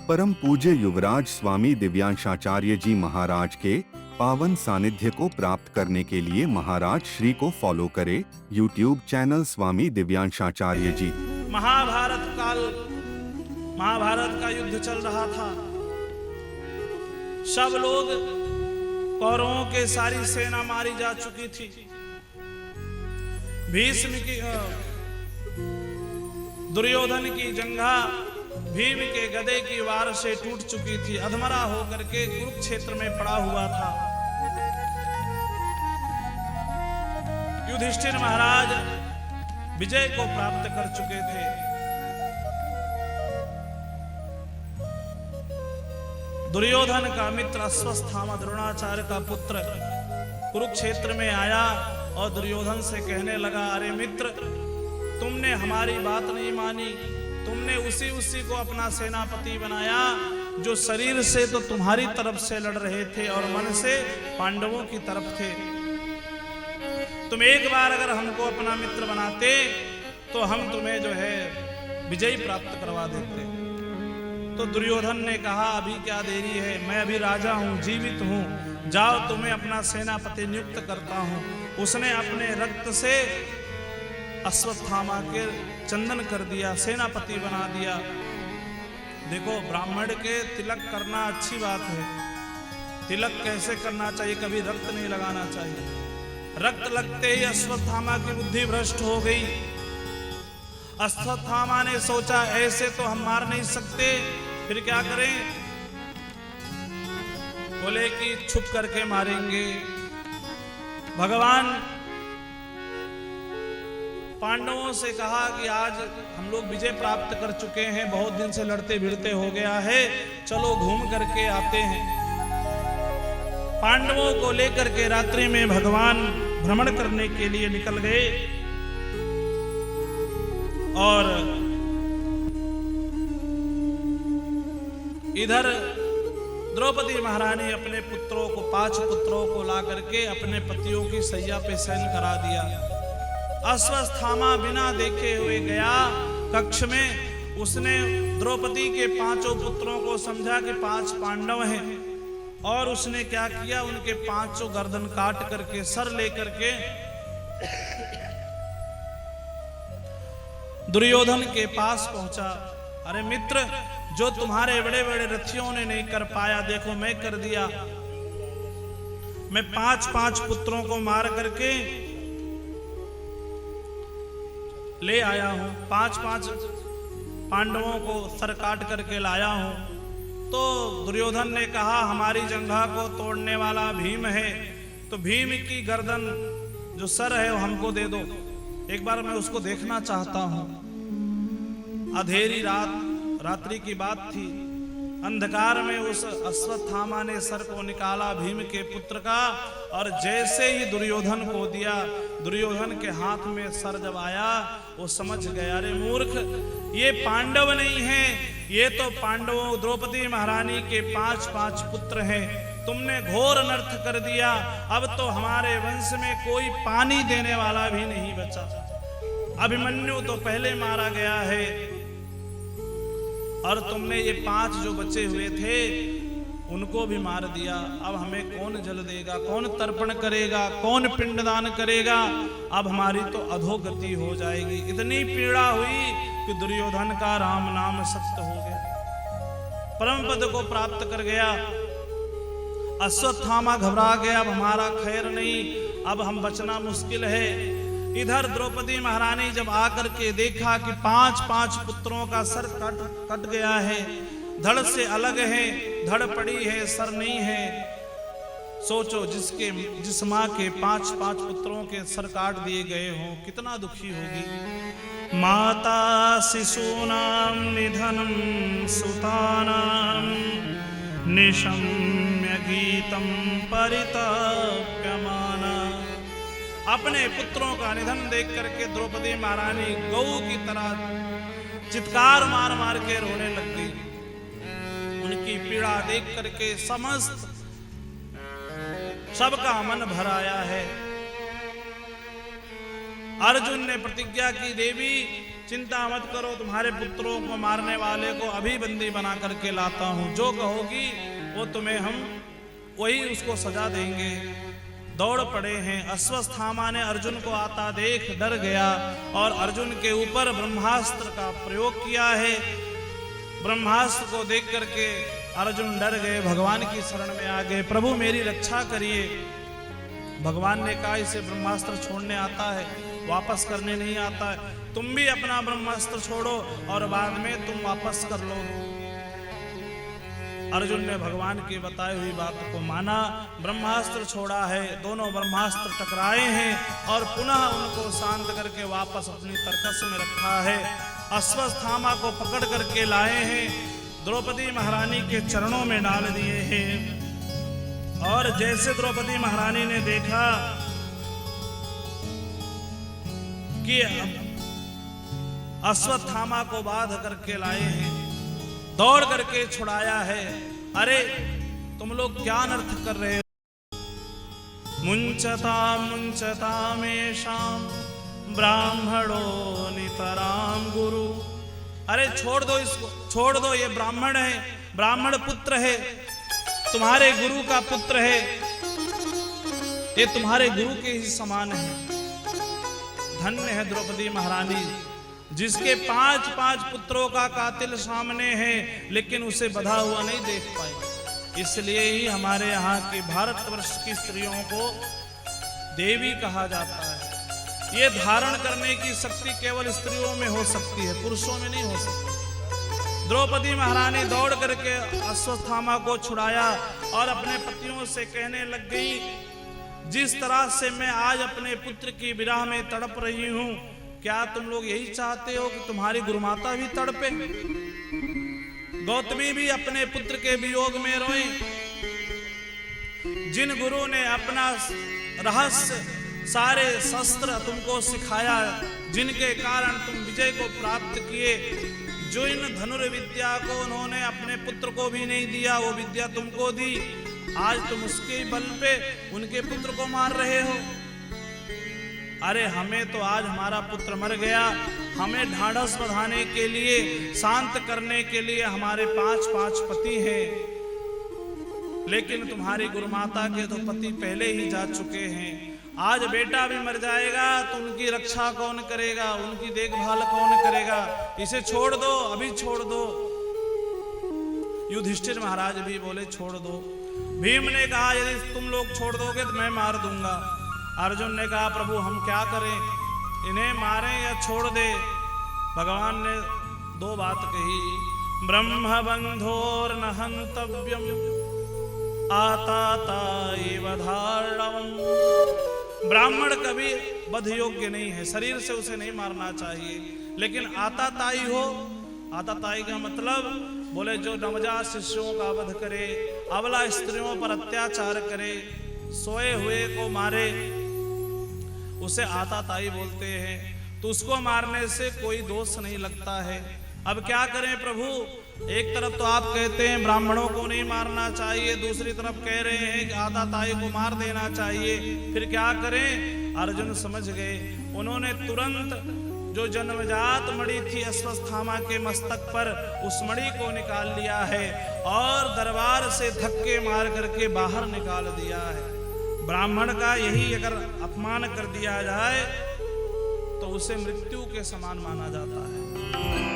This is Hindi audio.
परम पूज्य युवराज स्वामी दिव्यांशाचार्य जी महाराज के पावन सानिध्य को प्राप्त करने के लिए महाराज श्री को फॉलो करें यूट्यूब चैनल स्वामी दिव्यांशाचार्य जी। महाभारत का युद्ध चल रहा था। सब लोग कौरवों के सारी सेना मारी जा चुकी थी। भीष्म की दुर्योधन की जंघा भीम के गदे की वार से टूट चुकी थी। अधमरा होकर के कुरुक्षेत्र में पड़ा हुआ था। युधिष्ठिर महाराज विजय को प्राप्त कर चुके थे। दुर्योधन का मित्र अश्वत्थामा द्रोणाचार्य का पुत्र कुरुक्षेत्र में आया और दुर्योधन से कहने लगा, अरे मित्र, तुमने हमारी बात नहीं मानी। तुमने उसी को अपना सेनापति बनाया जो शरीर से तो तुम्हारी तरफ से लड़ रहे थे और मन से पांडवों की तरफ थे। तुम एक बार अगर हमको अपना मित्र बनाते तो हम तुम्हें जो है विजय प्राप्त करवा देते। तो दुर्योधन ने कहा, अभी क्या देरी है, मैं अभी राजा हूं, जीवित हूं, जाओ तुम्हें अपना सेनापति नियुक्त करता हूं। उसने अपने रक्त से अश्वत्थामा के चंदन कर दिया, सेनापति बना दिया। देखो, ब्राह्मण के तिलक करना अच्छी बात है। तिलक कैसे करना चाहिए? कभी रक्त नहीं लगाना चाहिए। रक्त लगते ही अश्वत्थामा की बुद्धि भ्रष्ट हो गई। अश्वत्थामा ने सोचा, ऐसे तो हम मार नहीं सकते, फिर क्या करें? बोले कि छुप करके मारेंगे। भगवान पांडवों से कहा कि आज हम लोग विजय प्राप्त कर चुके हैं, बहुत दिन से लड़ते भिड़ते हो गया है, चलो घूम करके आते हैं। पांडवों को लेकर के रात्रि में भगवान भ्रमण करने के लिए निकल गए और इधर द्रौपदी महारानी अपने पुत्रों को, 5 पुत्रों को ला करके अपने पतियों की सैया पे शयन करा दिया। अश्वत्थामा बिना देखे हुए गया कक्ष में। उसने द्रौपदी के 5 पुत्रों को समझा कि 5 पांडव हैं और उसने क्या किया, उनके 5 गर्दन काट करके सर लेकर के दुर्योधन के पास पहुंचा। अरे मित्र, जो तुम्हारे बड़े बड़े रथियों ने नहीं कर पाया, देखो मैं कर दिया। मैं 5 पुत्रों को मार करके ले आया हूं। 5 पांडवों को सर काट करके लाया हूं। तो दुर्योधन ने कहा, हमारी जंघा को तोड़ने वाला भीम है, तो भीम की गर्दन जो सर है वो हमको दे दो, एक बार मैं उसको देखना चाहता हूं। अंधेरी रात्रि की बात थी। अंधकार में उस अश्वत्थामा ने सर को निकाला भीम के पुत्र का, और जैसे ही दुर्योधन को दिया, दुर्योधन के हाथ में सर जब आया, वो समझ गया, अरे मूर्ख, ये पांडव नहीं है, ये तो पांडवों द्रौपदी महारानी के 5 पुत्र हैं। तुमने घोर अनर्थ कर दिया। अब तो हमारे वंश में कोई पानी देने वाला भी नहीं बचा। अभिमन्यु तो पहले मारा गया है और तुमने ये 5 जो बचे हुए थे उनको भी मार दिया। अब हमें कौन जल देगा, कौन तर्पण करेगा, कौन पिंडदान करेगा? अब हमारी तो अधोगति हो जाएगी। इतनी पीड़ा हुई कि दुर्योधन का राम नाम सत्य हो गया, परम पद को प्राप्त कर गया। अश्वत्थामा घबरा गया, अब हमारा खैर नहीं, अब हम बचना मुश्किल है। इधर द्रौपदी महारानी जब आकर के देखा कि 5 पुत्रों का सर कट गया है, धड़ से अलग है, धड़ पड़ी है, सर नहीं है। सोचो, जिस माँ के 5 पुत्रों के सर काट दिए गए हों, कितना दुखी होगी। माता शिशूनां निधनं सुतानां निशम्य गीतं परितप्यमाना। अपने पुत्रों का निधन देख करके द्रौपदी महारानी गौ की तरह चित्कार मार मार के रोने लग गई। उनकी पीड़ा देख करके समस्त सबका मन भर आया है। अर्जुन ने प्रतिज्ञा की, देवी चिंता मत करो, तुम्हारे पुत्रों को मारने वाले को अभी बंदी बना करके लाता हूं, जो कहोगी वो तुम्हें हम वही उसको सजा देंगे। दौड़ पड़े हैं। अश्वत्थामा ने अर्जुन को आता देख डर गया और अर्जुन के ऊपर ब्रह्मास्त्र का प्रयोग किया है। ब्रह्मास्त्र को देख करके अर्जुन डर गए, भगवान की शरण में आ गए, प्रभु मेरी रक्षा करिए। भगवान ने कहा इसे ब्रह्मास्त्र छोड़ने आता है, वापस करने नहीं आता है। तुम भी अपना ब्रह्मास्त्र छोड़ो और बाद में तुम वापस कर लो। अर्जुन ने भगवान की बताई हुई बात को माना, ब्रह्मास्त्र छोड़ा है। दोनों ब्रह्मास्त्र टकराए हैं और पुनः उनको शांत करके वापस अपनी तरकस में रखा है। अश्वत्थामा को पकड़ करके लाए हैं, द्रौपदी महारानी के चरणों में डाल दिए हैं। और जैसे द्रौपदी महारानी ने देखा कि अश्वत्थामा को बांध करके लाए हैं, दौड़ करके छुड़ाया है। अरे तुम लोग क्या अनर्थ कर रहे हो? मुंचता मुंचता मेषाम ब्राह्मणो नितराम गुरु। अरे छोड़ दो इसको, छोड़ दो, ये ब्राह्मण है, ब्राह्मण पुत्र है, तुम्हारे गुरु का पुत्र है, ये तुम्हारे गुरु के ही समान है। धन्य है द्रौपदी महारानी जिसके 5-5 पुत्रों का कातिल सामने है, लेकिन उसे बधा हुआ नहीं देख पाई। इसलिए ही हमारे यहाँ की भारतवर्ष की स्त्रियों को देवी कहा जाता है। ये धारण करने की शक्ति केवल स्त्रियों में हो सकती है, पुरुषों में नहीं हो सकती। द्रौपदी महारानी दौड़ करके अश्वत्थामा को छुड़ाया और अपने पतियों से कहने लग गई, जिस तरह से मैं आज अपने पुत्र की विरह में तड़प रही हूं, क्या तुम लोग यही चाहते हो कि तुम्हारी गुरुमाता भी तड़पे? गौतमी भी अपने पुत्र के वियोग में रोए। जिन गुरु ने अपना रहस्य सारे शस्त्र तुमको सिखाया, जिनके कारण तुम विजय को प्राप्त किए, जो इन धनुर्विद्या को उन्होंने अपने पुत्र को भी नहीं दिया, वो विद्या तुमको दी, आज तुम उसके बल पे उनके पुत्र को मार रहे हो। अरे हमें तो आज हमारा पुत्र मर गया, हमें ढाढ़स बंधाने के लिए, शांत करने के लिए हमारे 5-5 पति हैं, लेकिन तुम्हारी गुरुमाता के तो पति पहले ही जा चुके हैं। आज बेटा भी मर जाएगा तो उनकी रक्षा कौन करेगा, उनकी देखभाल कौन करेगा? इसे छोड़ दो, अभी छोड़ दो। युधिष्ठिर महाराज भी बोले छोड़ दो। भीम ने कहा यदि तुम लोग छोड़ दोगे तो मैं मार दूंगा। अर्जुन ने कहा प्रभु हम क्या करें, इन्हें मारें या छोड़ दे? भगवान ने 2 बात कही, ब्रह्म बंधोर्न हंतव्यम आताताएव धारणवम्। ब्राह्मण कभी वध योग्य नहीं है, शरीर से उसे नहीं मारना चाहिए, लेकिन आताताई हो। आताताई का मतलब बोले जो नवजात शिशुओं का वध करे, अबला स्त्रियों पर अत्याचार करे, सोए हुए को मारे, उसे आताताई बोलते हैं। तो उसको मारने से कोई दोष नहीं लगता है। अब क्या करें प्रभु? एक तरफ तो आप कहते हैं ब्राह्मणों को नहीं मारना चाहिए, दूसरी तरफ कह रहे हैं कि आताताई को मार देना चाहिए, फिर क्या करें? अर्जुन समझ गए। उन्होंने तुरंत जो जन्मजात मणि थी अश्वत्थामा के मस्तक पर, उस मणि को निकाल लिया है और दरबार से धक्के मार करके बाहर निकाल दिया है। ब्राह्मण का यही अगर अपमान कर दिया जाए तो उसे मृत्यु के समान माना जाता है।